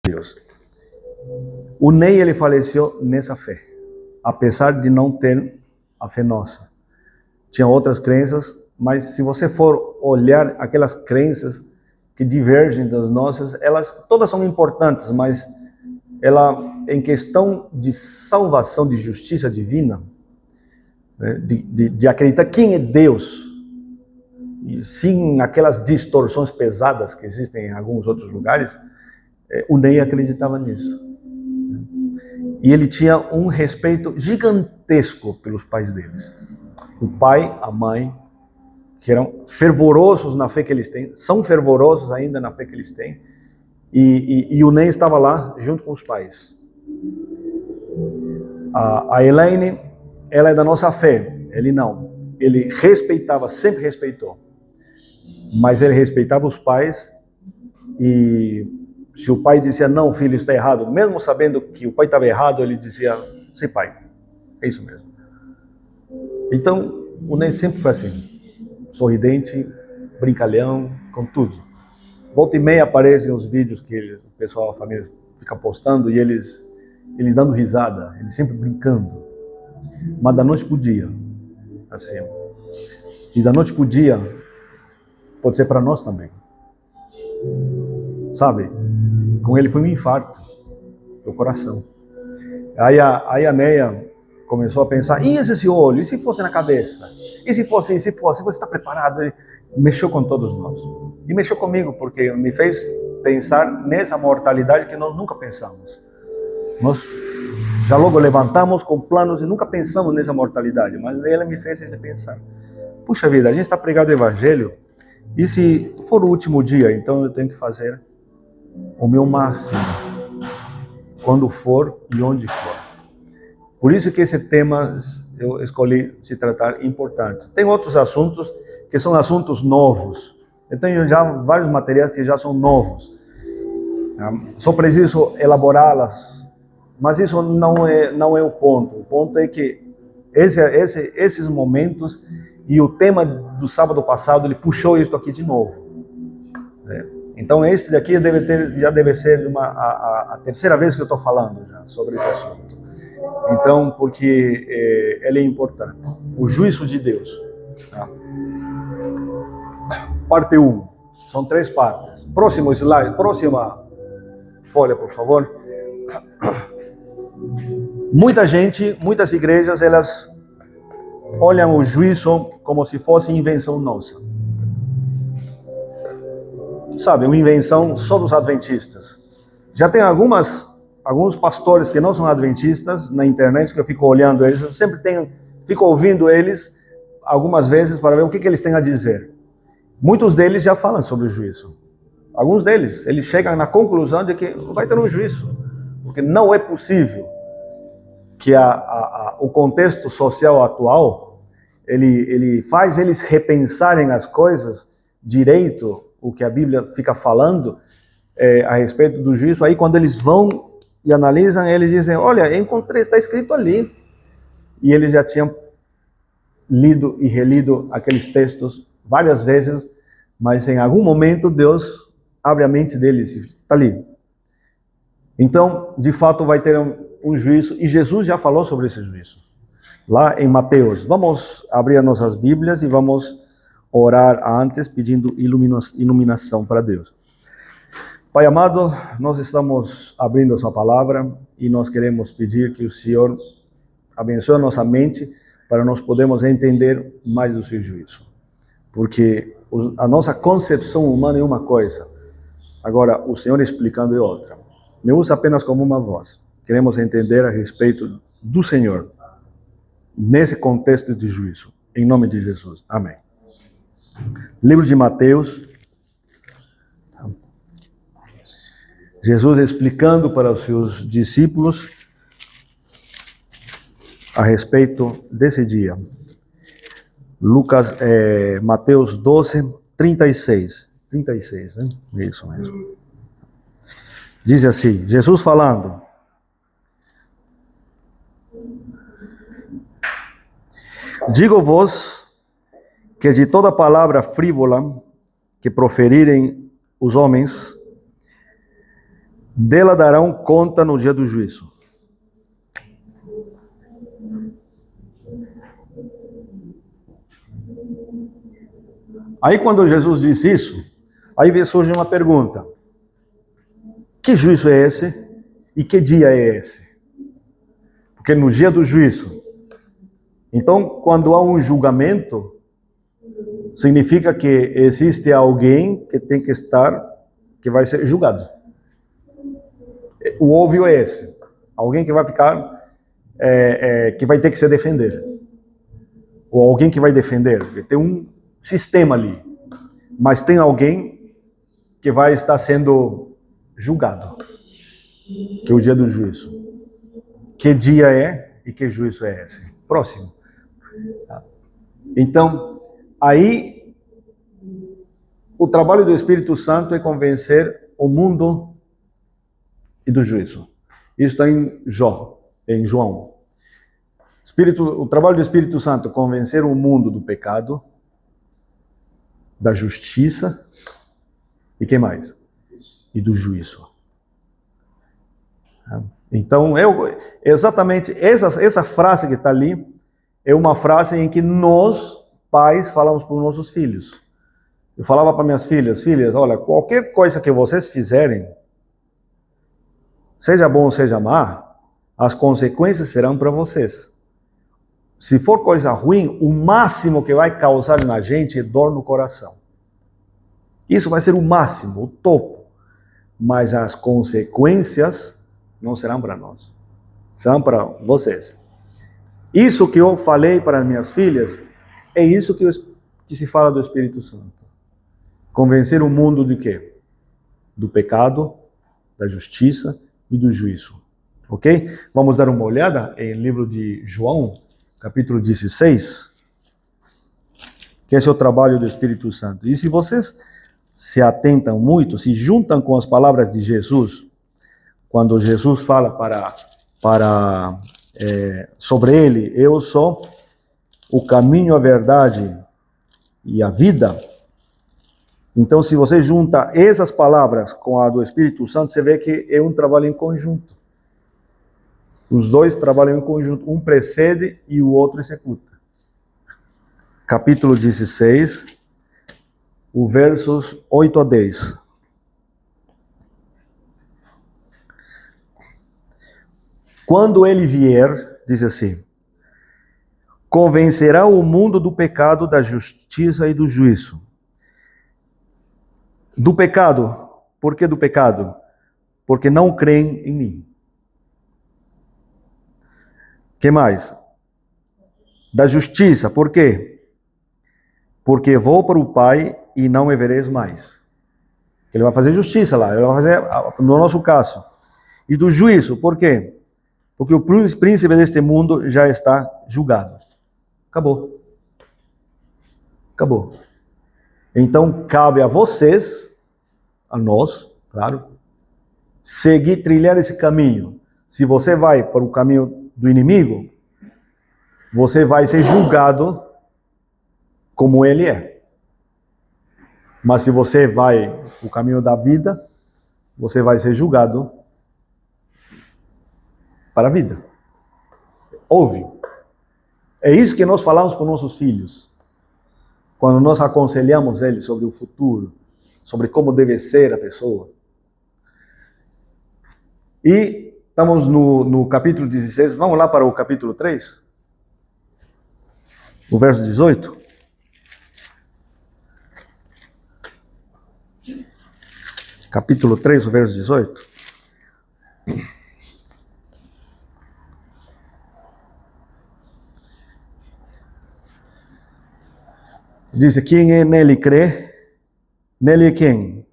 Deus. O Ney, ele faleceu nessa fé, apesar de não ter a fé nossa. Tinha outras crenças, mas se você for olhar aquelas crenças que divergem das nossas, elas todas são importantes, mas ela, em questão de salvação, de justiça divina, né, de acreditar quem é Deus, e sim aquelas distorções pesadas que existem em alguns outros lugares, o Ney acreditava nisso. E ele tinha um respeito gigantesco pelos pais deles. O pai, a mãe, que eram fervorosos na fé que eles têm, são fervorosos ainda na fé que eles têm, e o Ney estava lá junto com os pais. A Elaine, ela é da nossa fé, ele não. Ele respeitava, sempre respeitou, mas ele respeitava os pais, e se o pai dizia, não, filho, está errado, mesmo sabendo que o pai estava errado, ele dizia, sim, pai, é isso mesmo. Então, o Ney sempre foi assim, sorridente, brincalhão, com tudo. Volta e meia aparecem os vídeos que o pessoal, a família, fica postando, e eles dando risada, eles sempre brincando. Mas da noite pro dia, assim. E da noite pro dia, pode ser para nós também. Sabe? Com ele foi um infarto do coração. Aí a Neia começou a pensar, e esse olho? E se fosse na cabeça? E se fosse, você está preparado? Ele mexeu com todos nós. E mexeu comigo, porque me fez pensar nessa mortalidade que nós nunca pensamos. Nós já logo levantamos com planos e nunca pensamos nessa mortalidade, mas ele me fez pensar. Puxa vida, a gente está pregando o evangelho, e se for o último dia, então eu tenho que fazer o meu máximo, quando for e onde for. Por isso que esse tema eu escolhi se tratar importante. Tem outros assuntos que são assuntos novos. Eu tenho já vários materiais que já são novos. Só preciso elaborá-las, mas isso não é o ponto. O ponto é que esses momentos e o tema do sábado passado, ele puxou isso aqui de novo. Então esse daqui já deve ser a terceira vez que eu estou falando já sobre esse assunto. Então, porque ele é importante. O juízo de Deus. Tá? Parte 1. São 3 partes. Próximo slide, próxima folha, por favor. Muitas igrejas, elas olham o juízo como se fosse invenção nossa. Sabe, uma invenção só dos adventistas. Já tem alguns pastores que não são adventistas na internet, que eu fico olhando eles, eu sempre fico ouvindo eles algumas vezes para ver o que eles têm a dizer. Muitos deles já falam sobre o juízo. Alguns deles, eles chegam na conclusão de que vai ter um juízo, porque não é possível que o contexto social atual, ele faz eles repensarem as coisas direito, o que a Bíblia fica falando a respeito do juízo. Aí quando eles vão e analisam, eles dizem, olha, encontrei, está escrito ali. E eles já tinham lido e relido aqueles textos várias vezes, mas em algum momento Deus abre a mente deles, está ali. Então, de fato, vai ter um juízo, e Jesus já falou sobre esse juízo, lá em Mateus. Vamos abrir as nossas Bíblias e vamos orar antes, pedindo iluminação para Deus. Pai amado, nós estamos abrindo a sua palavra e nós queremos pedir que o Senhor abençoe a nossa mente para nós podermos entender mais do seu juízo. Porque a nossa concepção humana é uma coisa, agora o Senhor explicando é outra. Me usa apenas como uma voz. Queremos entender a respeito do Senhor nesse contexto de juízo. Em nome de Jesus. Amém. Livro de Mateus. Jesus explicando para os seus discípulos a respeito desse dia. Mateus 12, 36. 36, né? Isso mesmo. Diz assim, Jesus falando: digo-vos que de toda palavra frívola que proferirem os homens, dela darão conta no dia do juízo. Aí quando Jesus disse isso, aí surge uma pergunta. Que juízo é esse? E que dia é esse? Porque no dia do juízo. Então, quando há um julgamento, significa que existe alguém que tem que estar, que vai ser julgado. O óbvio é esse. Alguém que vai ficar, que vai ter que se defender. Ou alguém que vai defender. Tem um sistema ali. Mas tem alguém que vai estar sendo julgado. Que é o dia do juízo. Que dia é e que juízo é esse? Próximo. Então, aí, o trabalho do Espírito Santo é convencer o mundo e do juízo. Isso está em João. O trabalho do Espírito Santo é convencer o mundo do pecado, da justiça e que mais? E do juízo. Então, exatamente essa frase que está ali é uma frase em que nós, pais, falamos para os nossos filhos. Eu falava para minhas filhas, olha, qualquer coisa que vocês fizerem, seja bom ou seja má, as consequências serão para vocês. Se for coisa ruim, o máximo que vai causar na gente é dor no coração. Isso vai ser o máximo, o topo. Mas as consequências não serão para nós. Serão para vocês. Isso que eu falei para as minhas filhas, é isso que se fala do Espírito Santo. Convencer o mundo de quê? Do pecado, da justiça e do juízo. Ok? Vamos dar uma olhada em livro de João, capítulo 16, que esse é o trabalho do Espírito Santo. E se vocês se atentam muito, se juntam com as palavras de Jesus, quando Jesus fala sobre ele, eu sou o caminho, a verdade e a vida. Então, se você junta essas palavras com a do Espírito Santo, você vê que é um trabalho em conjunto. Os dois trabalham em conjunto, um precede e o outro executa. Capítulo 16, os versos 8 a 10. Quando ele vier, diz assim, convencerá o mundo do pecado, da justiça e do juízo. Do pecado, por que do pecado? Porque não creem em mim. Que mais? Da justiça, por quê? Porque vou para o Pai e não me vereis mais. Ele vai fazer justiça lá, ele vai fazer, no nosso caso. E do juízo, por quê? Porque o príncipe deste mundo já está julgado. Acabou. Acabou. Então, cabe a vocês, a nós, claro, trilhar esse caminho. Se você vai para o caminho do inimigo, você vai ser julgado como ele é. Mas se você vai para o caminho da vida, você vai ser julgado para a vida. Ouve. É isso que nós falamos para os nossos filhos. Quando nós aconselhamos eles sobre o futuro, sobre como deve ser a pessoa. E estamos no capítulo 16, vamos lá para o capítulo 3? O verso 18. Capítulo 3, o verso 18. Diz, quem nele crê, nele é quem?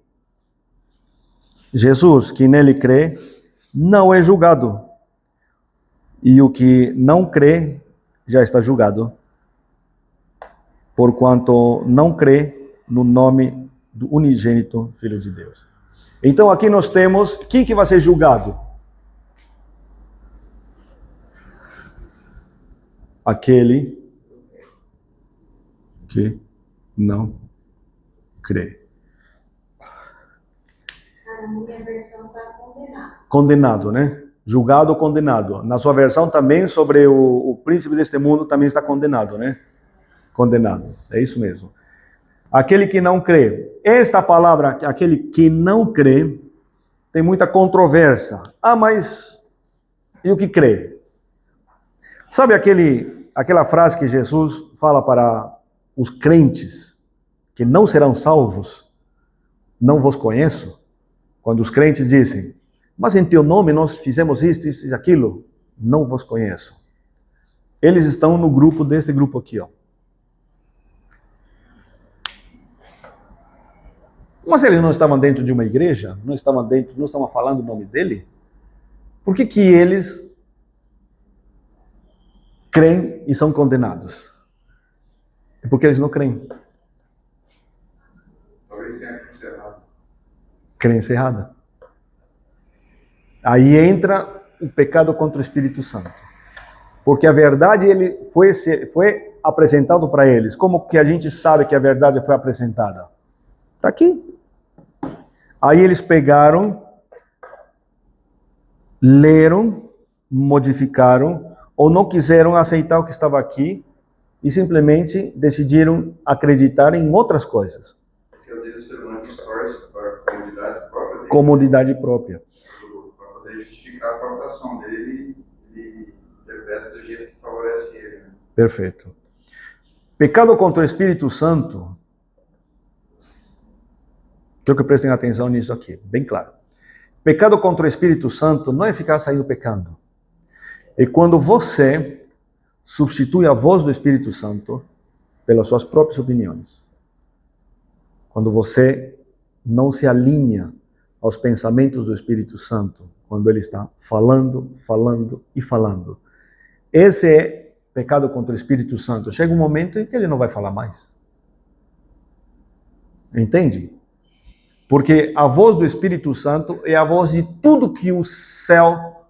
Jesus, que nele crê, não é julgado. E o que não crê, já está julgado. Porquanto não crê no nome do unigênito Filho de Deus. Então aqui nós temos, quem que vai ser julgado? Aquele que não crê. Na minha versão está condenado. Condenado, né? Julgado ou condenado. Na sua versão também, sobre o príncipe deste mundo, também está condenado, né? Condenado. É isso mesmo. Aquele que não crê. Esta palavra, aquele que não crê, tem muita controvérsia. Ah, mas e o que crê? Sabe aquela frase que Jesus fala para os crentes que não serão salvos? Não vos conheço? Quando os crentes dizem, mas em teu nome nós fizemos isto, isso e aquilo, não vos conheço. Eles estão no grupo desse grupo aqui, ó. Mas eles não estavam dentro de uma igreja? Não estavam falando o nome dele? Por que eles creem e são condenados? É porque eles não creem. Talvez tenha crença errada. Crença errada. Aí entra o pecado contra o Espírito Santo. Porque a verdade ele foi apresentado para eles. Como que a gente sabe que a verdade foi apresentada? Está aqui. Aí eles pegaram, leram, modificaram, ou não quiseram aceitar o que estava aqui e simplesmente decidiram acreditar em outras coisas. Porque às vezes o ser humano distorce para a comodidade própria dele. Comodidade própria. Para poder justificar a própria ação dele, ele interpreta do jeito que favorece ele. Né? Perfeito. Pecado contra o Espírito Santo. Quero que prestem atenção nisso aqui, bem claro. Pecado contra o Espírito Santo não é ficar saindo pecando. É quando você substitui a voz do Espírito Santo pelas suas próprias opiniões. Quando você não se alinha aos pensamentos do Espírito Santo, quando ele está falando, falando e falando. Esse é pecado contra o Espírito Santo. Chega um momento em que ele não vai falar mais. Entende? Porque a voz do Espírito Santo é a voz de tudo que o céu,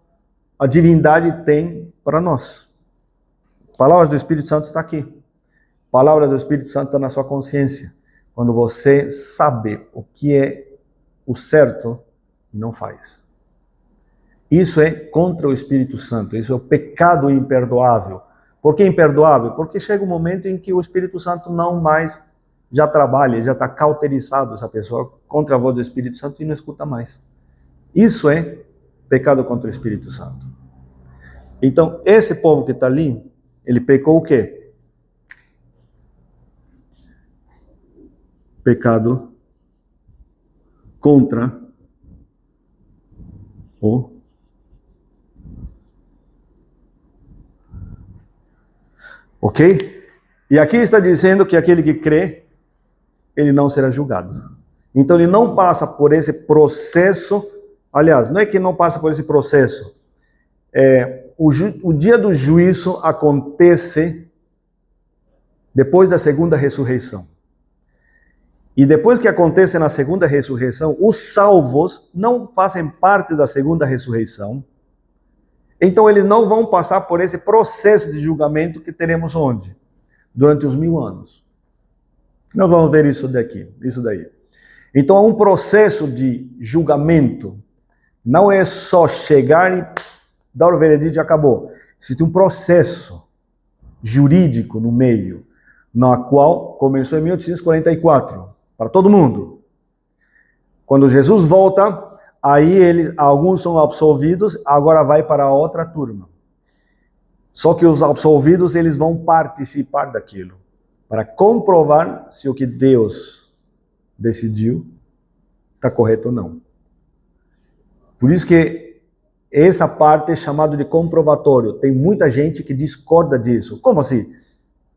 a divindade tem para nós. Palavras do Espírito Santo está aqui. Palavras do Espírito Santo está na sua consciência. Quando você sabe o que é o certo e não faz. Isso é contra o Espírito Santo. Isso é o pecado imperdoável. Por que imperdoável? Porque chega um momento em que o Espírito Santo não mais já trabalha, já está cauterizado essa pessoa contra a voz do Espírito Santo e não escuta mais. Isso é pecado contra o Espírito Santo. Então, esse povo que está ali, ele pecou o quê? Pecado contra o ok? E aqui está dizendo que aquele que crê, ele não será julgado. Então ele não passa por esse processo. Aliás, não é que não passa por esse processo. O dia do juízo acontece depois da segunda ressurreição. E depois que acontece na segunda ressurreição, os salvos não fazem parte da segunda ressurreição. Então eles não vão passar por esse processo de julgamento que teremos onde? Durante os 1000 anos. Nós vamos ver isso daí. Então há um processo de julgamento. Não é só chegar e dar o veredito e acabou. Existe um processo jurídico no meio, na qual começou em 1844, para todo mundo. Quando Jesus volta, aí alguns são absolvidos, agora vai para a outra turma. Só que os absolvidos, eles vão participar daquilo, para comprovar se o que Deus decidiu está correto ou não. Por isso que essa parte é chamada de comprovatório. Tem muita gente que discorda disso. Como assim?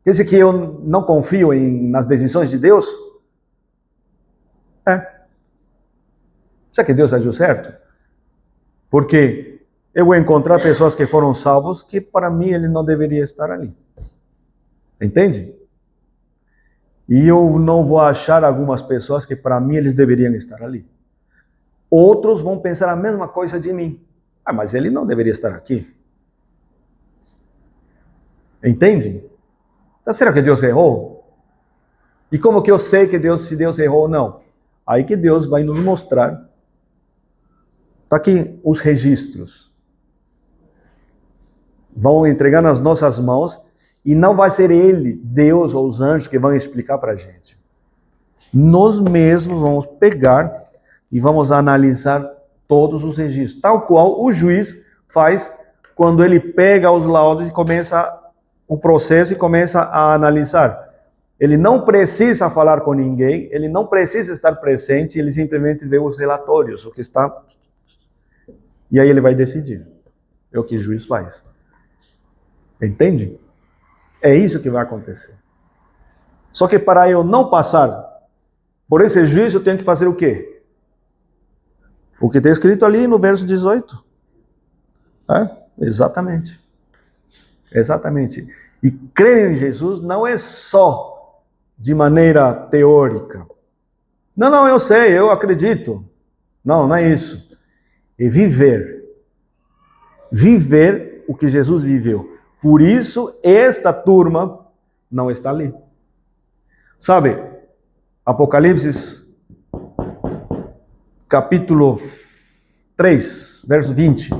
Pensa que eu não confio nas decisões de Deus? Será que Deus agiu certo? Porque eu vou encontrar pessoas que foram salvos que para mim ele não deveria estar ali. Entende? E eu não vou achar algumas pessoas que para mim eles deveriam estar ali. Outros vão pensar a mesma coisa de mim. Mas ele não deveria estar aqui. Entende? Então, será que Deus errou? E como que eu sei que se Deus errou ou não? Aí que Deus vai nos mostrar Está aqui os registros. Vão entregar nas nossas mãos e não vai ser ele, Deus ou os anjos que vão explicar para a gente. Nós mesmos vamos pegar e vamos analisar todos os registros, tal qual o juiz faz quando ele pega os laudos e começa o processo e começa a analisar. Ele não precisa falar com ninguém, ele não precisa estar presente, ele simplesmente vê os relatórios, o que está... E aí ele vai decidir. É o que o juiz faz. Entende? É isso que vai acontecer. Só que para eu não passar por esse juízo, eu tenho que fazer o quê? O que está escrito ali no verso 18. Exatamente. Exatamente. E crer em Jesus não é só de maneira teórica. Não, eu sei, eu acredito. Não é isso. É viver. Viver o que Jesus viveu. Por isso, esta turma não está ali. Sabe, Apocalipse, capítulo 3, verso 20.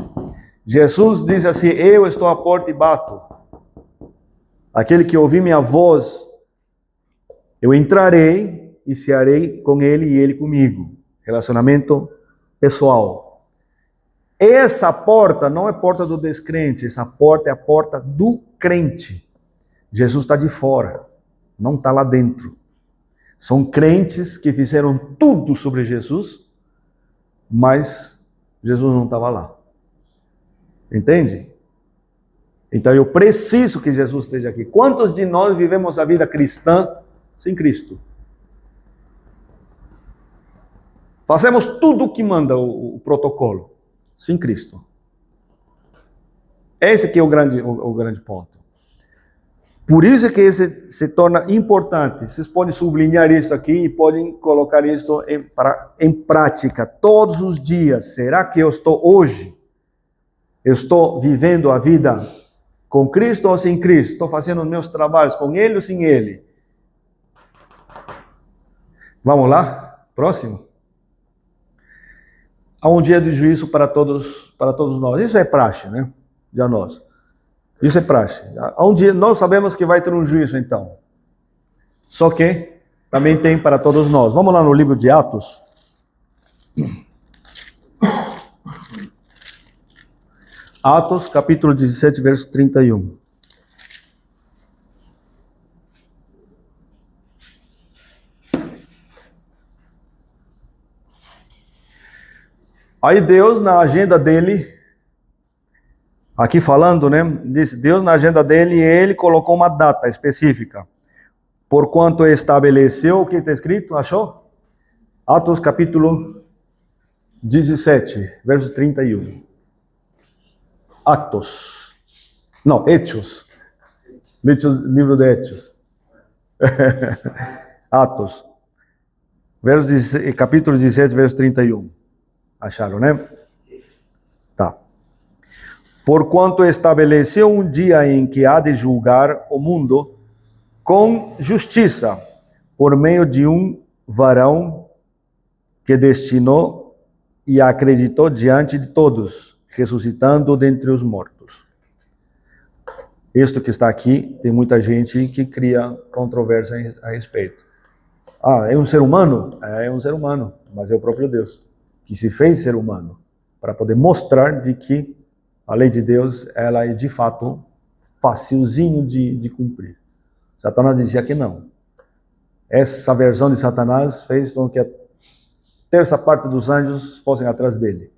Jesus diz assim: eu estou à porta e bato. Aquele que ouvir minha voz, eu entrarei e cearei com ele e ele comigo. Relacionamento pessoal. Essa porta não é porta do descrente, essa porta é a porta do crente. Jesus está de fora, não está lá dentro. São crentes que fizeram tudo sobre Jesus, mas Jesus não estava lá. Entende? Então eu preciso que Jesus esteja aqui. Quantos de nós vivemos a vida cristã sem Cristo? Fazemos tudo o que manda o protocolo. Sem Cristo. Esse que é o grande ponto. Por isso que esse se torna importante. Vocês podem sublinhar isso aqui e podem colocar isso em prática todos os dias. Será que eu estou hoje? Eu estou vivendo a vida com Cristo ou sem Cristo? Estou fazendo os meus trabalhos com Ele ou sem Ele? Vamos lá? Próximo. Há um dia de juízo para todos nós. Isso é praxe, né? Já nós. Isso é praxe. Há um dia, nós sabemos que vai ter um juízo, então. Só que também tem para todos nós. Vamos lá no livro de Atos. Atos, capítulo 17, verso 31. Aí Deus, na agenda dele, aqui falando, né? Disse, Deus na agenda dele, ele colocou uma data específica. Porquanto estabeleceu, o que está escrito? Achou? Atos capítulo 17, verso 31. Atos. Não, Hechos. Livro de Hechos. Atos. Capítulo 17, verso 31. Acharam, né? Tá. Porquanto estabeleceu um dia em que há de julgar o mundo com justiça, por meio de um varão que destinou e acreditou diante de todos, ressuscitando dentre os mortos. Isto que está aqui, tem muita gente que cria controvérsia a respeito. É um ser humano? É um ser humano, mas é o próprio Deus que se fez ser humano, para poder mostrar de que a lei de Deus, ela é de fato facilzinho de cumprir. Satanás dizia que não. Essa versão de Satanás fez com que a terça parte dos anjos fossem atrás dele.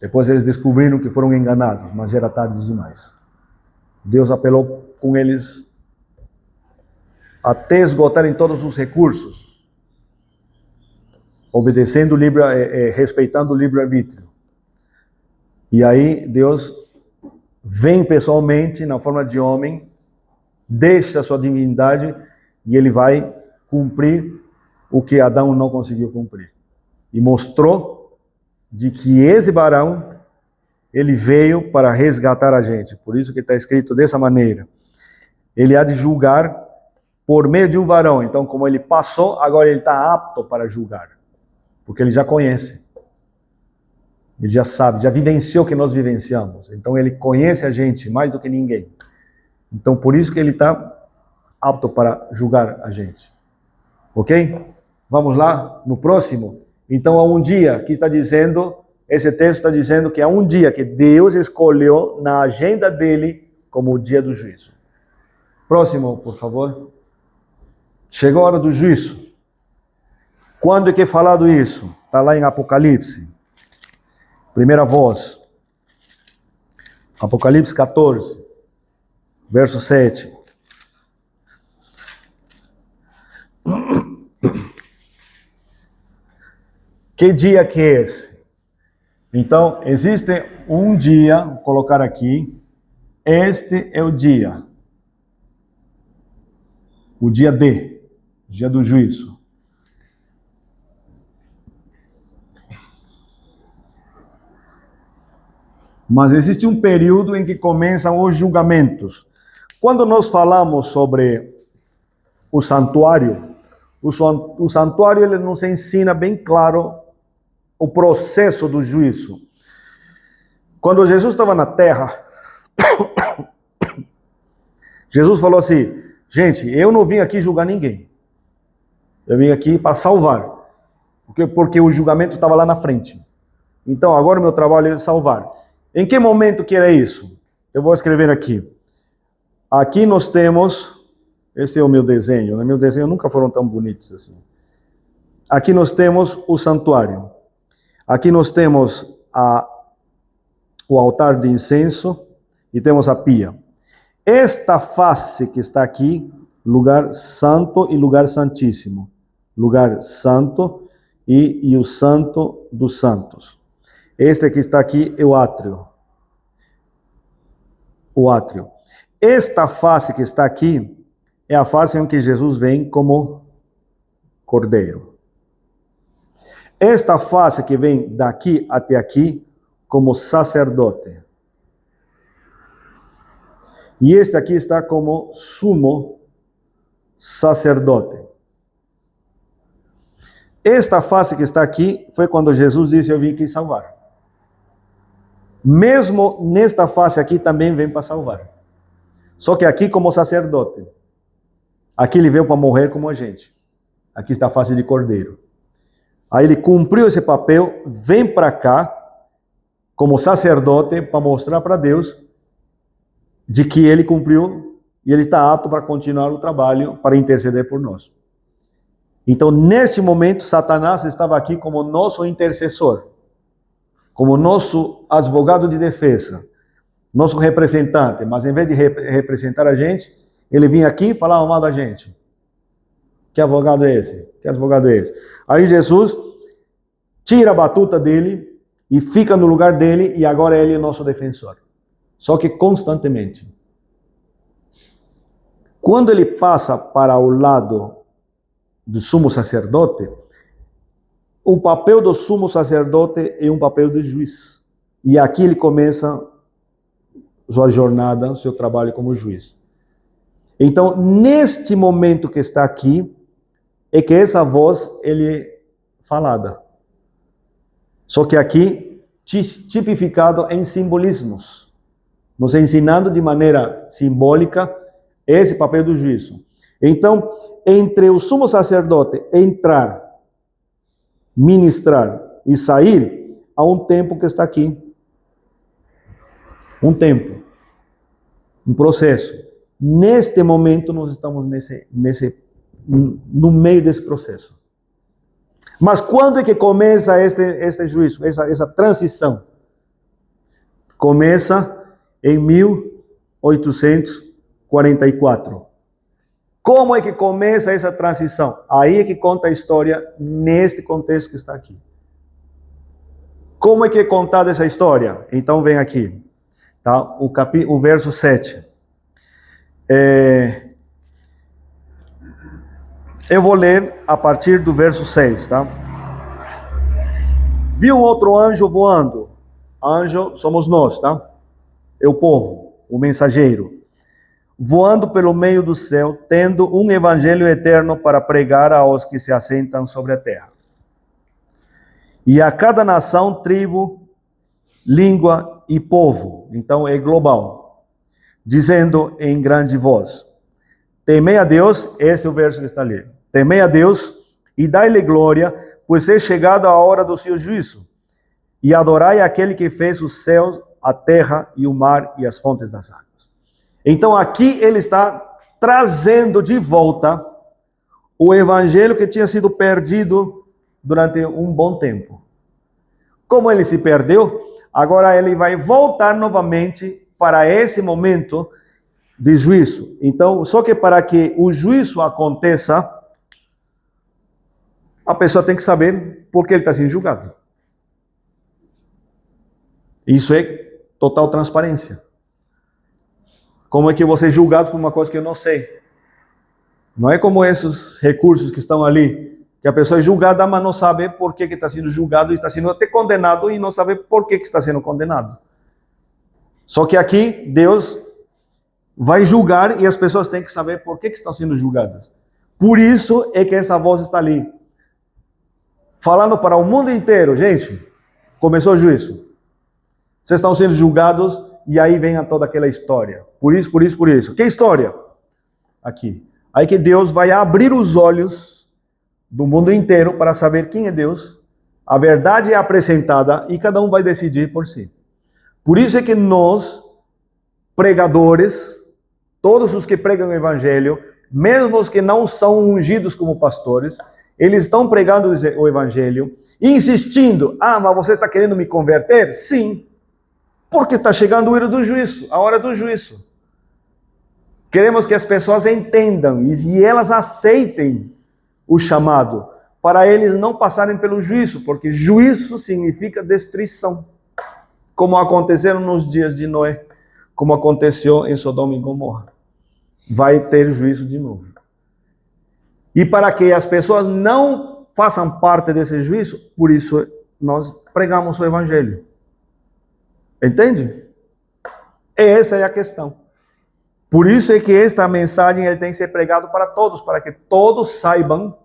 Depois eles descobriram que foram enganados, mas era tarde demais. Deus apelou com eles até esgotarem todos os recursos, obedecendo, respeitando o livre-arbítrio. E aí Deus vem pessoalmente na forma de homem, deixa a sua divindade e ele vai cumprir o que Adão não conseguiu cumprir. E mostrou de que esse varão, ele veio para resgatar a gente. Por isso que está escrito dessa maneira. Ele há de julgar por meio de um varão. Então, como ele passou, agora ele está apto para julgar. Porque ele já conhece. Ele já sabe, já vivenciou o que nós vivenciamos. Então ele conhece a gente mais do que ninguém. Então por isso que ele está apto para julgar a gente. Ok? Vamos lá no próximo. Então há um dia que está dizendo, esse texto está dizendo que há um dia que Deus escolheu na agenda dele como o dia do juízo. Próximo, por favor. Chegou a hora do juízo. Quando é que é falado isso? Está lá em Apocalipse. Primeira voz. Apocalipse 14, verso 7. Que dia que é esse? Então, existe um dia, vou colocar aqui, este é o dia D, o dia do juízo. Mas existe um período em que começam os julgamentos. Quando nós falamos sobre o santuário, o santuário ele nos ensina bem claro o processo do juízo. Quando Jesus estava na terra, Jesus falou assim, gente, eu não vim aqui julgar ninguém. Eu vim aqui para salvar. Porque o julgamento estava lá na frente. Então agora o meu trabalho é salvar. Em que momento que era isso? Eu vou escrever aqui. Aqui nós temos, esse é o meu desenho, né? Meus desenhos nunca foram tão bonitos assim. Aqui nós temos o santuário. Aqui nós temos o altar de incenso e temos a pia. Esta face que está aqui, lugar santo e lugar santíssimo. Lugar santo e o santo dos santos. Este que está aqui é o átrio. O átrio. Esta face que está aqui é a face em que Jesus vem como cordeiro. Esta face que vem daqui até aqui como sacerdote. E este aqui está como sumo sacerdote. Esta face que está aqui foi quando Jesus disse, eu vim aqui salvar. Mesmo nesta face aqui também vem para salvar. Só que aqui como sacerdote. Aqui ele veio para morrer como a gente. Aqui está a face de cordeiro. Aí ele cumpriu esse papel, vem para cá como sacerdote para mostrar para Deus de que ele cumpriu e ele está apto para continuar o trabalho, para interceder por nós. Então, neste momento, Satanás estava aqui como nosso intercessor, como nosso advogado de defesa, nosso representante, mas em vez de representar a gente, ele vinha aqui e falava mal da gente. Que advogado é esse? Que advogado é esse? Aí Jesus tira a batuta dele e fica no lugar dele e agora ele é nosso defensor. Só que constantemente. Quando ele passa para o lado do sumo sacerdote, o papel do sumo sacerdote é um papel de juiz. E aqui ele começa sua jornada, seu trabalho como juiz. Então, neste momento que está aqui, é que essa voz ele é falada. Só que aqui, tipificado em simbolismos, nos ensinando de maneira simbólica esse papel do juízo. Então, entre o sumo sacerdote entrar, ministrar e sair, há um tempo que está aqui. Um tempo. Um processo. Neste momento, nós estamos no meio desse processo. Mas quando é que começa este juízo, essa transição? Começa em 1844. Como é que começa essa transição? Aí é que conta a história neste contexto que está aqui. Como é que é contada essa história? Então vem aqui, tá? O verso 7. Eu vou ler a partir do verso 6, tá? Vi um outro anjo voando. Anjo somos nós, tá? É o povo, o mensageiro. Voando pelo meio do céu, tendo um evangelho eterno para pregar aos que se assentam sobre a terra. E a cada nação, tribo língua e povo. Então é global. Dizendo em grande voz: temei a Deus, esse é o verso que está ali. Temei a Deus e dai-lhe glória, pois é chegada a hora do seu juízo. E adorai aquele que fez os céus, a terra e o mar e as fontes das águas. Então aqui ele está trazendo de volta o evangelho que tinha sido perdido durante um bom tempo. Como ele se perdeu, agora ele vai voltar novamente para esse momento de juízo. Então, só que para que o juízo aconteça, a pessoa tem que saber por que ele está sendo julgado. Isso é total transparência. Como é que eu vou ser julgado por uma coisa que eu não sei? Não é como esses recursos que estão ali, que a pessoa é julgada, mas não sabe por que está sendo julgado, e está sendo até condenado, e não sabe por que está sendo condenado. Só que aqui, Deus vai julgar, e as pessoas têm que saber por que estão sendo julgadas. Por isso é que essa voz está ali. Falando para o mundo inteiro: gente, começou o juízo. Vocês estão sendo julgados, e aí vem toda aquela história. Por isso, por isso, por isso. Que história? Aqui. Aí que Deus vai abrir os olhos do mundo inteiro para saber quem é Deus. A verdade é apresentada e cada um vai decidir por si. Por isso é que nós, pregadores, todos os que pregam o evangelho, mesmo os que não são ungidos como pastores, eles estão pregando o evangelho, insistindo: mas você está querendo me converter? Sim, porque está chegando a hora do juízo. Queremos que as pessoas entendam e elas aceitem o chamado, para eles não passarem pelo juízo, porque juízo significa destruição, como aconteceram nos dias de Noé, como aconteceu em Sodoma e Gomorra. Vai ter juízo de novo. E para que as pessoas não façam parte desse juízo, por isso nós pregamos o evangelho. Entende? Essa é a questão. Por isso é que esta mensagem ele tem que ser pregado para todos, para que todos saibam,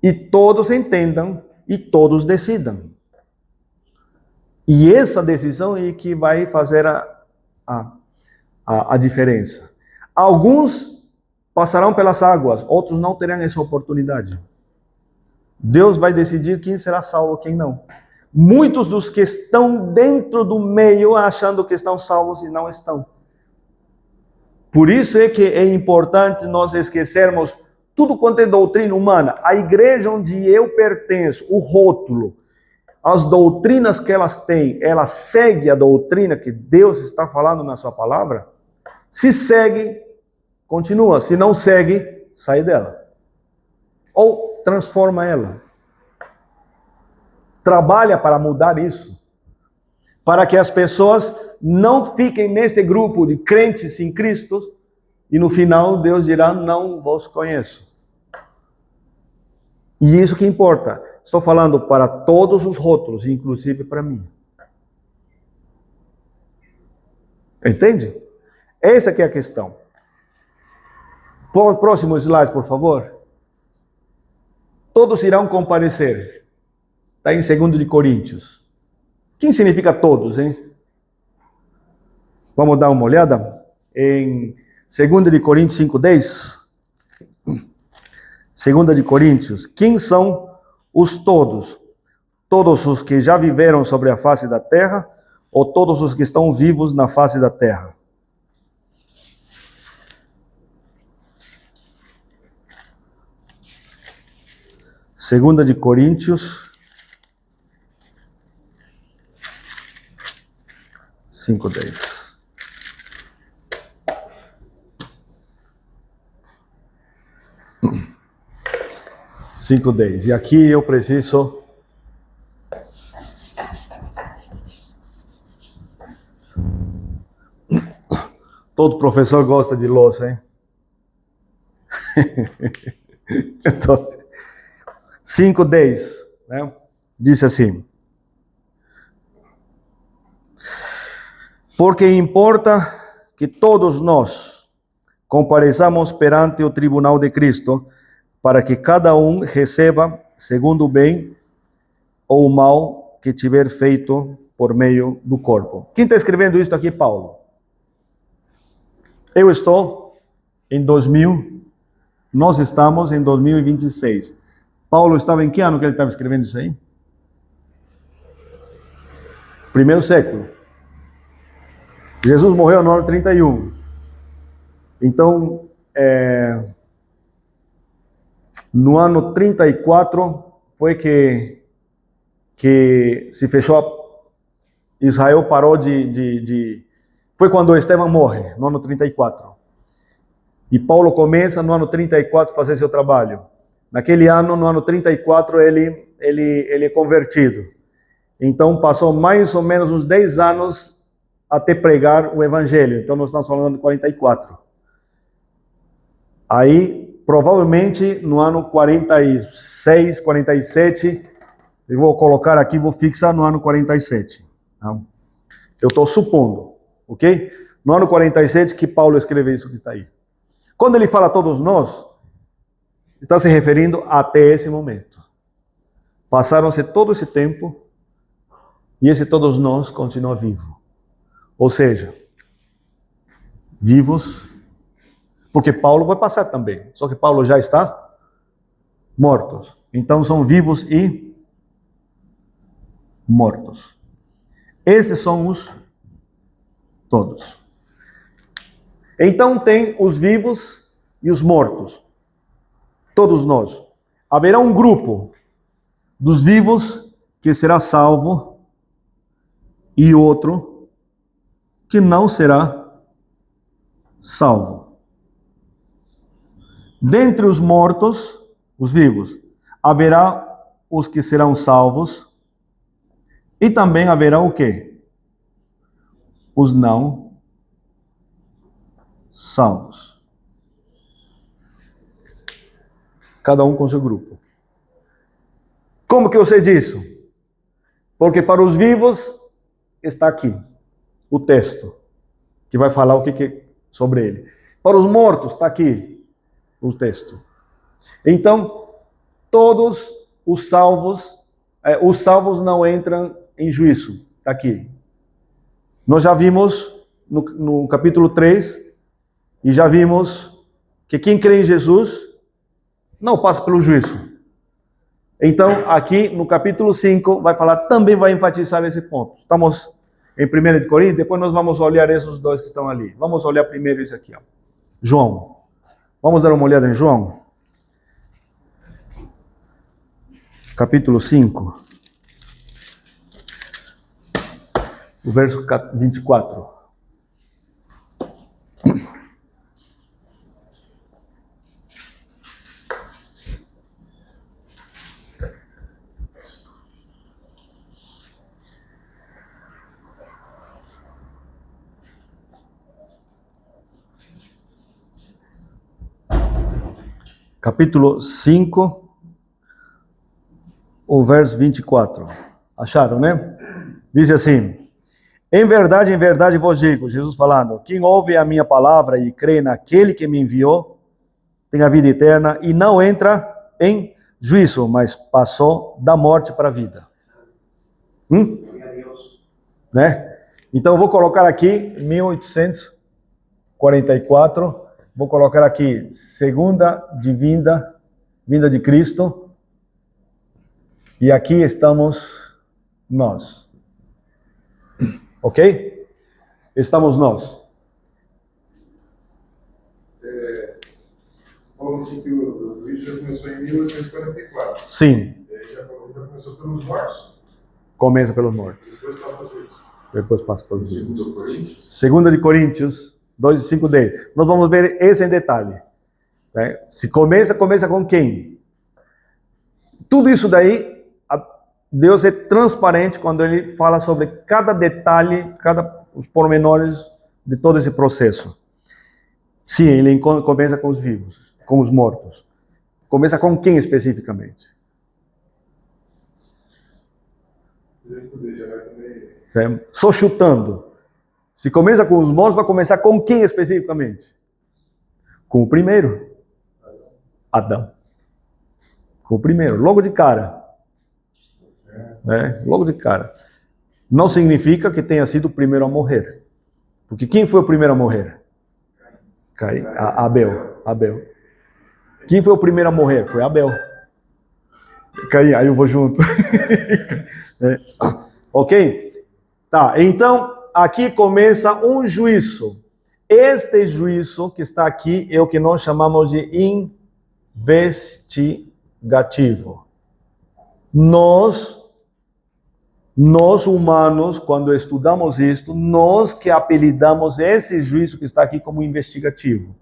e todos entendam, e todos decidam. E essa decisão é que vai fazer a diferença. Alguns passarão pelas águas, outros não terão essa oportunidade. Deus vai decidir quem será salvo e quem não. Muitos dos que estão dentro do meio achando que estão salvos e não estão. Por isso é que é importante nós esquecermos tudo quanto é doutrina humana. A igreja onde eu pertenço, o rótulo, as doutrinas que elas têm, ela segue a doutrina que Deus está falando na sua palavra? Se segue, continua. Se não segue, sai dela. Ou transforma ela. Trabalha para mudar isso. Para que as pessoas não fiquem nesse grupo de crentes em Cristo e no final Deus dirá: não vos conheço. E isso que importa. Estou falando para todos os rótulos, inclusive para mim. Entende? Essa que é a questão. Próximo slide, por favor. Todos irão comparecer. Está em 2 de Coríntios. Quem significa todos, hein? Vamos dar uma olhada? Em 2 de Coríntios 5:10. 2 de Coríntios. Quem são os todos? Todos os que já viveram sobre a face da terra, ou todos os que estão vivos na face da terra? Segunda de Coríntios 5:10. 5:10. E aqui eu preciso todo professor gosta de louça, hein? Então, 5:10, né? Diz assim: porque importa que todos nós compareçamos perante o tribunal de Cristo, para que cada um receba segundo o bem ou o mal que tiver feito por meio do corpo. Quem está escrevendo isso aqui é Paulo. Eu estou em 2000, nós estamos em 2026. Paulo estava em que ano que ele estava escrevendo isso aí? Primeiro século. Jesus morreu no ano 31. Então, no ano 34 foi que se fechou, Israel parou foi quando Estevão morre, no ano 34. E Paulo começa no ano 34 a fazer seu trabalho. Naquele ano, no ano 34, ele é convertido. Então, passou mais ou menos uns 10 anos até pregar o evangelho. Então, nós estamos falando de 44. Aí, provavelmente, no ano 46, 47, eu vou colocar aqui, vou fixar no ano 47. Tá? Eu estou supondo, ok? No ano 47 que Paulo escreveu isso que está aí. Quando ele fala todos nós, está se referindo até esse momento. Passaram-se todo esse tempo e esse todos nós continua vivo. Ou seja, vivos, porque Paulo vai passar também. Só que Paulo já está mortos. Então são vivos e mortos. Esses são os todos. Então tem os vivos e os mortos. Todos nós. Haverá um grupo dos vivos que será salvo e outro que não será salvo. Dentre os mortos, os vivos, haverá os que serão salvos e também haverá o quê? Os não salvos. Cada um com seu grupo. Como que eu sei disso? Porque para os vivos está aqui o texto que vai falar o que sobre ele. Para os mortos está aqui o texto. Então, todos os salvos não entram em juízo. Está aqui. Nós já vimos no capítulo 3 e já vimos que quem crê em Jesus não passa pelo juízo. Então, aqui no capítulo 5 vai falar, também vai enfatizar esse ponto. Estamos em 1 de Coríntios, depois nós vamos olhar esses dois que estão ali. Vamos olhar primeiro isso aqui, ó. João. Vamos dar uma olhada em João. Capítulo 5. O verso 24. Capítulo 5, o verso 24. Acharam, né? Diz assim: em verdade vos digo, Jesus falando, quem ouve a minha palavra e crê naquele que me enviou, tem a vida eterna e não entra em juízo, mas passou da morte para a vida. Né? Então eu vou colocar aqui 1844. Vou colocar aqui, segunda de vinda de Cristo. E aqui estamos nós. Ok? Estamos nós. Você falou assim que o juízo já começou em 1844. Sim. Já começou pelos mortos? Começa pelos mortos. Depois passa para os vivos. Depois passa pelos vivos. Segundo Coríntios? Segunda de Coríntios 2, 5, 10. Nós vamos ver esse em detalhe. Né? Se começa com quem? Tudo isso daí, Deus é transparente quando Ele fala sobre cada detalhe, os pormenores de todo esse processo. Sim, Ele começa com os vivos, com os mortos. Começa com quem especificamente? Já estudei, já vai também. Certo? Só chutando. Se começa com os mortos, vai começar com quem especificamente? Com o primeiro. Adão. Com o primeiro, logo de cara. Logo de cara. não significa que tenha sido o primeiro a morrer. Porque quem foi o primeiro a morrer? Caim. Abel. Quem foi o primeiro a morrer? Foi Abel. Caim, aí eu vou junto. Ok? Tá, então aqui começa um juízo. Este juízo que está aqui é o que nós chamamos de investigativo. Nós humanos, quando estudamos isto, nós que apelidamos esse juízo que está aqui como investigativo.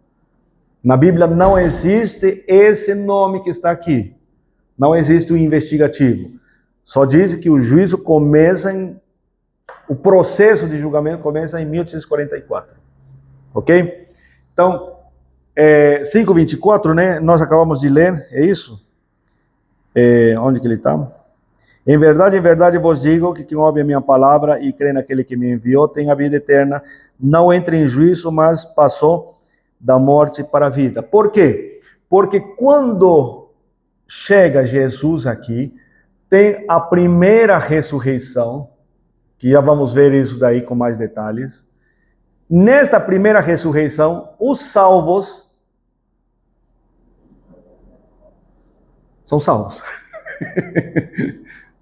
Na Bíblia não existe esse nome que está aqui. Não existe o investigativo. Só diz que o juízo começa o processo de julgamento começa em 1844. Ok? Então, 5:24, né? Nós acabamos de ler, é isso? Onde que ele está? Em verdade vos digo que quem ouve a minha palavra e crê naquele que me enviou tem a vida eterna, não entra em juízo, mas passou da morte para a vida. Por quê? Porque quando chega Jesus aqui, tem a primeira ressurreição, que já vamos ver isso daí com mais detalhes. Nesta primeira ressurreição, os salvos são salvos.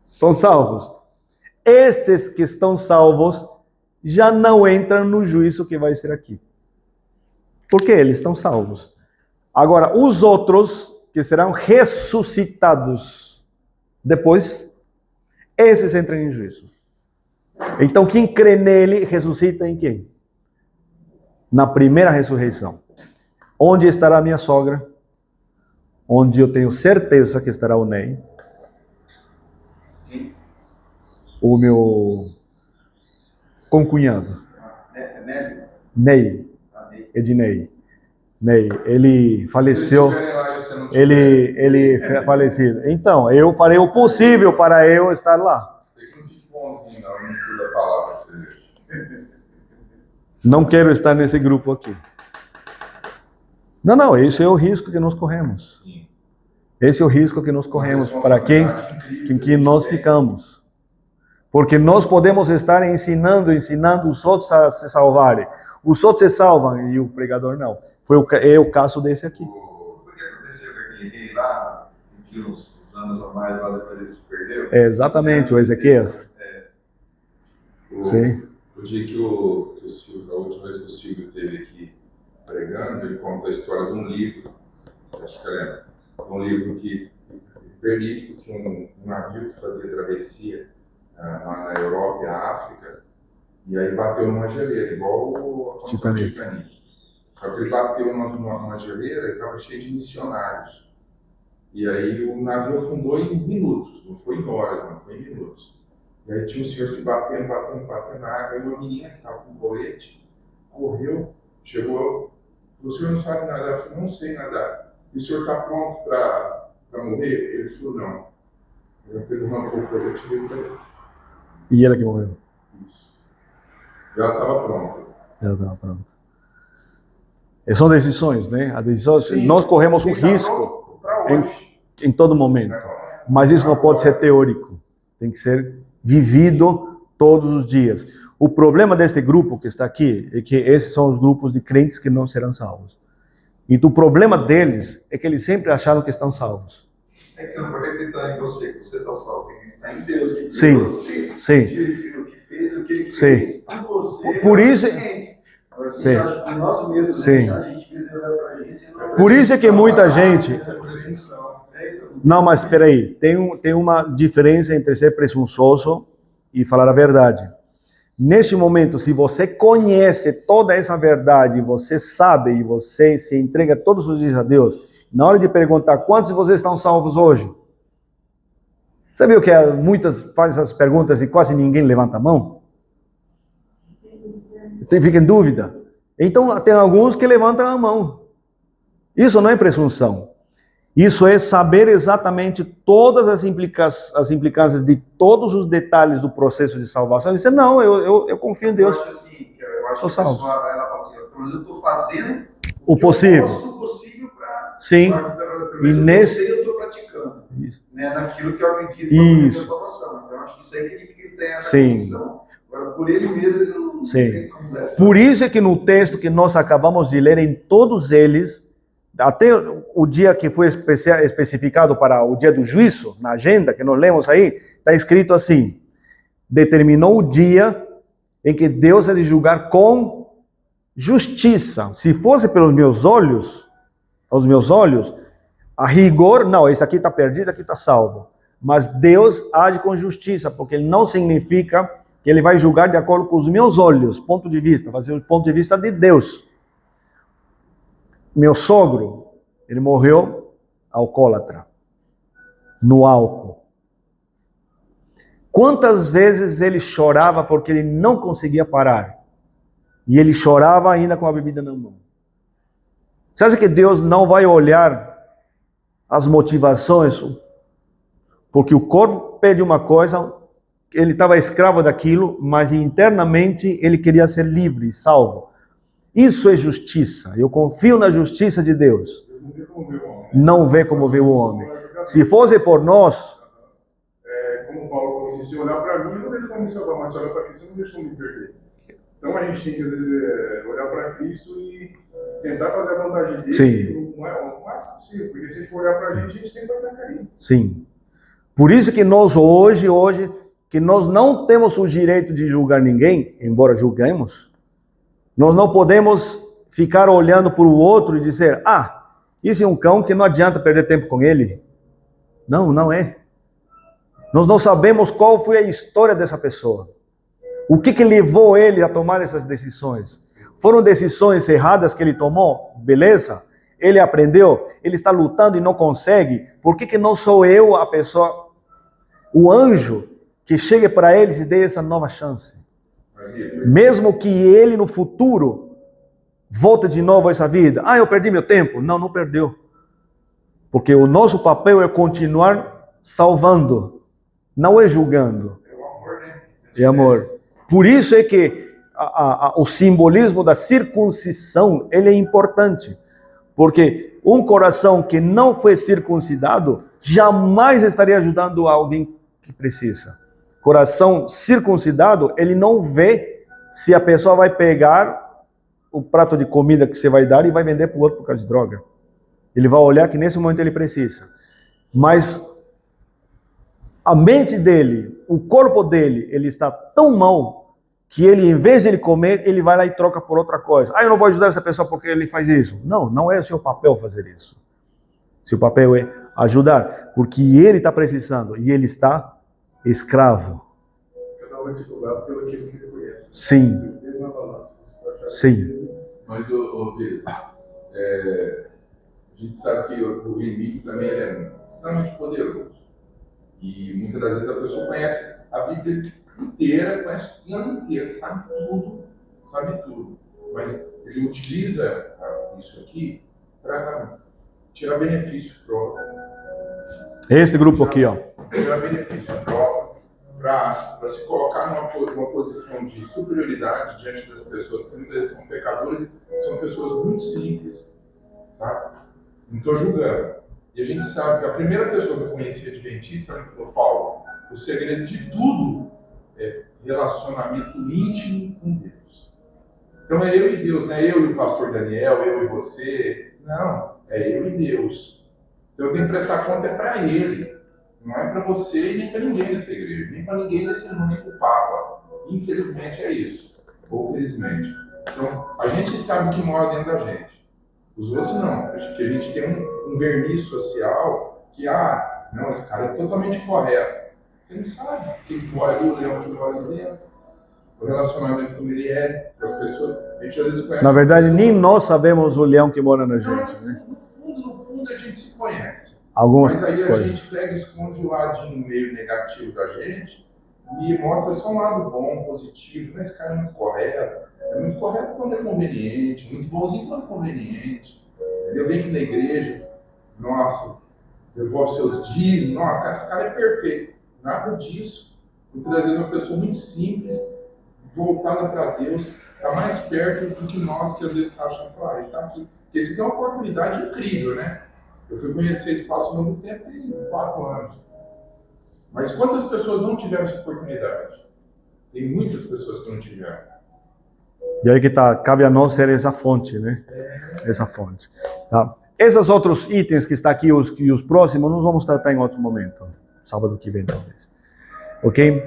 São salvos. Estes que estão salvos já não entram no juízo que vai ser aqui. Porque eles estão salvos. Agora, os outros que serão ressuscitados depois, esses entram em juízo. Então, quem crê nele, ressuscita em quem? Na primeira ressurreição. Onde estará a minha sogra? Onde eu tenho certeza que estará o Ney. O meu concunhado. Ney. Ednei. Ney. Ele faleceu. Ele falecido. Então, eu farei o possível para eu estar lá. Sei que não fique bonzinho, não estuda a palavra pra você ver. Não quero estar nesse grupo aqui. Não, esse é o risco que nós corremos. Sim. Esse é o risco que nós corremos para quem nós ficamos. Porque nós podemos estar ensinando os outros a se salvarem. Os outros se salvam e o pregador não. É o caso desse aqui. O que aconteceu com aquele rei lá, que uns anos a mais lá depois ele se perdeu? Exatamente, o Ezequias. Sim. O dia que o Silvio, a última vez que o Silvio esteve aqui pregando, ele conta a história de um livro, acho que lembra, um livro verídico, que um navio que fazia travessia na Europa e a África, e aí bateu numa geleira, igual o Titanic. Só que ele bateu numa geleira e estava cheio de missionários. E aí o navio afundou em minutos, não foi em horas, não, foi em minutos. E aí tinha um senhor se batendo na água, e uma menina que estava com um colete, correu, chegou, o senhor não sabe nadar? Eu falei, não sei nadar. E o senhor está pronto para morrer? Ele falou, não. Eu arrancou o colete e veio para ele. E ela que morreu? Isso. E ela estava pronta. Ela estava pronta. São decisões, né? A decisão, Sim, nós corremos um risco em todo momento. Agora. Mas isso não pode ser teórico. Tem que ser vivido todos os dias. O problema deste grupo que está aqui é que esses são os grupos de crentes que não serão salvos. E o problema deles é que eles sempre acharam que estão salvos. É que você não pode acreditar em você, que você está salvo. Tem que acreditar em Deus. Que Sim, você, sim. o que fez, o que ele Sim. fez por você. Por isso... Agora, Sim. nós mesmos, Sim. a gente precisa olhar para a gente. Por isso é que muita gente... Não, mas espera aí. Tem uma diferença entre ser presunçoso e falar a verdade. Neste momento, se você conhece toda essa verdade, você sabe e você se entrega todos os dias a Deus, na hora de perguntar quantos de vocês estão salvos hoje, você viu que muitas fazem essas perguntas e quase ninguém levanta a mão? Fica em dúvida. Então, tem alguns que levantam a mão. Isso não é presunção. Isso é saber exatamente todas as implicâncias de todos os detalhes do processo de salvação. E dizer, não, eu confio em Deus. Eu acho assim, eu acho Tô que salvo. a pessoa, ela fala assim, eu estou fazendo O possível. o possível para... Sim. E nesse... eu estou praticando. Isso. Né, naquilo que eu acredito Isso. que é a salvação. Então, eu acho que isso aí que ele tem essa Sim. condição. Agora, por ele mesmo, ele não Sim. tem conversa. Por isso é que no texto que nós acabamos de ler, em todos eles, até o dia que foi especificado para o dia do juízo, na agenda que nós lemos aí, está escrito assim: determinou o dia em que Deus há de julgar com justiça. Se fosse pelos meus olhos, aos meus olhos, a rigor, não, esse aqui está perdido, esse aqui está salvo. Mas Deus age com justiça, porque ele não significa que ele vai julgar de acordo com os meus olhos, ponto de vista, vai ser o ponto de vista de Deus. Meu sogro, ele morreu alcoólatra, no álcool. Quantas vezes ele chorava porque ele não conseguia parar? E ele chorava ainda com a bebida na mão. Você acha que Deus não vai olhar as motivações? Porque o corpo pede uma coisa, ele estava escravo daquilo, mas internamente ele queria ser livre, salvo. Isso é justiça. Eu confio na justiça de Deus. Não vê como vê o homem. Se fosse por nós, como Paulo falou assim, se olhar para mim, eu não deixo como me salvar, mas se olhar para Cristo, eu não deixo como me perder. Então a gente tem que, às vezes, olhar para Cristo e tentar fazer a vontade dele. Sim. O mais possível, porque se a gente for olhar para a gente sempre vai dar carinho. sim. Por isso que nós hoje, que nós não temos o direito de julgar ninguém, embora julguemos, nós não podemos ficar olhando para o outro e dizer, isso é um cão que não adianta perder tempo com ele. Não, não é. Nós não sabemos qual foi a história dessa pessoa. O que levou ele a tomar essas decisões? Foram decisões erradas que ele tomou? Beleza. Ele aprendeu, ele está lutando e não consegue. Por que não sou eu a pessoa, o anjo, que chegue para eles e dê essa nova chance? Mesmo que ele no futuro volte de novo a essa vida. Eu perdi meu tempo. Não, não perdeu. Porque o nosso papel é continuar salvando, não é julgando. É o amor, né? É amor. Por isso é que o simbolismo da circuncisão, ele é importante. Porque um coração que não foi circuncidado, jamais estaria ajudando alguém que precisa. Coração circuncidado, ele não vê se a pessoa vai pegar o prato de comida que você vai dar e vai vender para o outro por causa de droga. Ele vai olhar que nesse momento ele precisa. Mas a mente dele, o corpo dele, ele está tão mal que ele, em vez de ele comer, ele vai lá e troca por outra coisa. Eu não vou ajudar essa pessoa porque ele faz isso. Não, não é o seu papel fazer isso. Seu papel é ajudar, porque ele está precisando e ele está escravo. Cada um vai ser cobrado pelo que ele conhece. Sim. Mesmo na balança. Sim. Mas, Pedro, a gente sabe que o inimigo também é extremamente poderoso. E muitas das vezes a pessoa conhece a Bíblia inteira, conhece o ano inteiro, sabe tudo. Mas ele utiliza isso aqui para tirar benefício próprio. Esse grupo aqui, ó. Tirar benefício próprio, para se colocar numa posição de superioridade diante das pessoas que muitas vezes são pecadores, são pessoas muito simples, tá? Não estou julgando. E a gente sabe que a primeira pessoa que eu conheci adventista me falou, Paulo, o segredo de tudo é relacionamento íntimo com Deus. Então é eu e Deus, não é eu e o pastor Daniel, eu e você. Não, é eu e Deus. Então eu tenho que prestar conta para Ele. Não é para você e nem para ninguém nessa igreja, nem para ninguém nesse mundo, nem para o Papa. Infelizmente é isso. Ou felizmente. Então a gente sabe o que mora dentro da gente. Os outros não. Acho que a gente tem um verniz social que, não, esse cara é totalmente correto. Você não sabe o que mora ali, o leão que mora ali dentro, o relacionamento como ele é, com as pessoas. A gente às vezes conhece. Na verdade, nem nós sabemos o leão que mora na gente, né? No fundo, a gente se conhece. Algumas Mas aí a coisas. gente pega e esconde o ladinho meio negativo da gente e mostra só um lado bom, positivo. Mas esse cara é muito correto. É muito correto quando é conveniente, muito bonzinho quando é conveniente. Eu venho aqui na igreja, nossa, devolve seus dízimos, nossa, esse cara é perfeito. Nada disso. Muitas das vezes é uma pessoa muito simples, voltada para Deus, está mais perto do que nós que às vezes achamos que a gente está aqui. Porque isso aqui é uma oportunidade incrível, né? Eu fui conhecer Espaço Novo Tempo em 4 anos. Mas quantas pessoas não tiveram essa oportunidade? Tem muitas pessoas que não tiveram. E aí que tá, cabe a nós ser essa fonte, né? Essa fonte. Tá? Esses outros itens que está aqui e os próximos, nós vamos tratar em outro momento. Sábado que vem, talvez. Ok?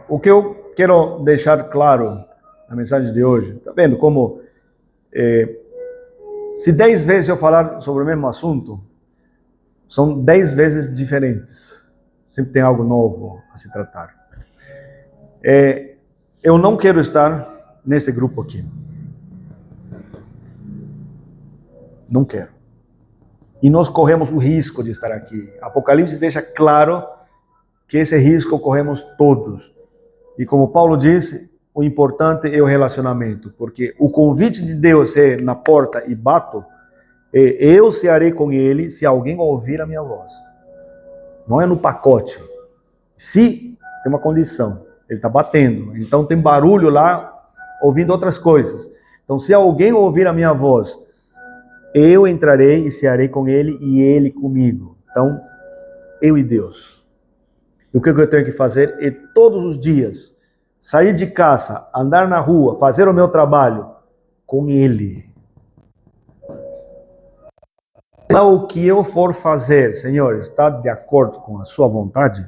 O que eu quero deixar claro na mensagem de hoje, tá vendo como se 10 vezes eu falar sobre o mesmo assunto, são 10 vezes diferentes. Sempre tem algo novo a se tratar. Eu não quero estar nesse grupo aqui. Não quero. E nós corremos o risco de estar aqui. Apocalipse deixa claro que esse risco corremos todos. E como Paulo disse, o importante é o relacionamento, porque o convite de Deus é na porta e bato, eu cearei com ele se alguém ouvir a minha voz. Não é no pacote. Se tem uma condição, ele está batendo, então tem barulho lá, ouvindo outras coisas. Então se alguém ouvir a minha voz, eu entrarei e cearei com ele e ele comigo. Então, eu e Deus. E o que eu tenho que fazer é todos os dias sair de casa, andar na rua, fazer o meu trabalho com ele. O que eu for fazer, Senhor, está de acordo com a sua vontade?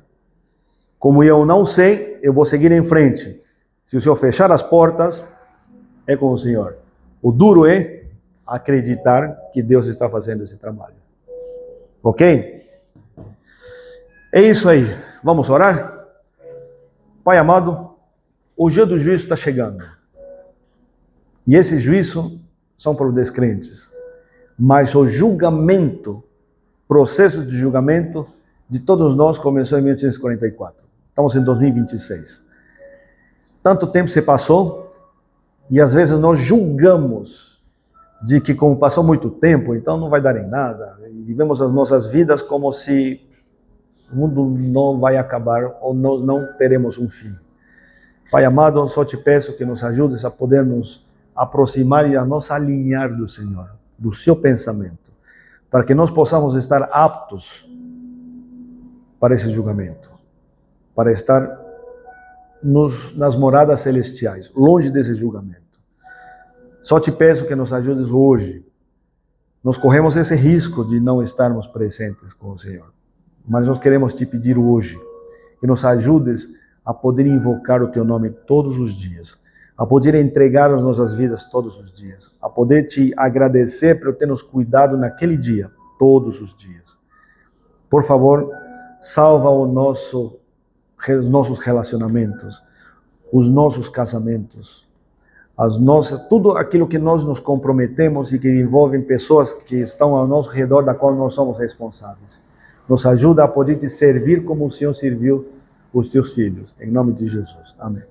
Como eu não sei, eu vou seguir em frente. Se o Senhor fechar as portas, é com o Senhor. O duro é acreditar que Deus está fazendo esse trabalho. Ok? É isso aí. Vamos orar? Pai amado, o dia do juízo está chegando. E esse juízo são para os descrentes. Mas o julgamento, processo de julgamento de todos nós começou em 1844. Estamos em 2026. Tanto tempo se passou e às vezes nós julgamos de que como passou muito tempo, então não vai dar em nada. Vivemos as nossas vidas como se o mundo não vai acabar ou nós não teremos um fim. Pai amado, eu só te peço que nos ajudes a poder nos aproximar e a nos alinhar do Senhor, do seu pensamento, para que nós possamos estar aptos para esse julgamento, para estar nas moradas celestiais, longe desse julgamento. Só te peço que nos ajudes hoje. Nós corremos esse risco de não estarmos presentes com o Senhor, mas nós queremos te pedir hoje que nos ajudes a poder invocar o teu nome todos os dias, a poder entregar as nossas vidas todos os dias, a poder te agradecer por ter nos cuidado naquele dia, todos os dias. Por favor, salva os nossos relacionamentos, os nossos casamentos, tudo aquilo que nós nos comprometemos e que envolve pessoas que estão ao nosso redor, da qual nós somos responsáveis. Nos ajuda a poder te servir como o Senhor serviu os teus filhos. Em nome de Jesus. Amém.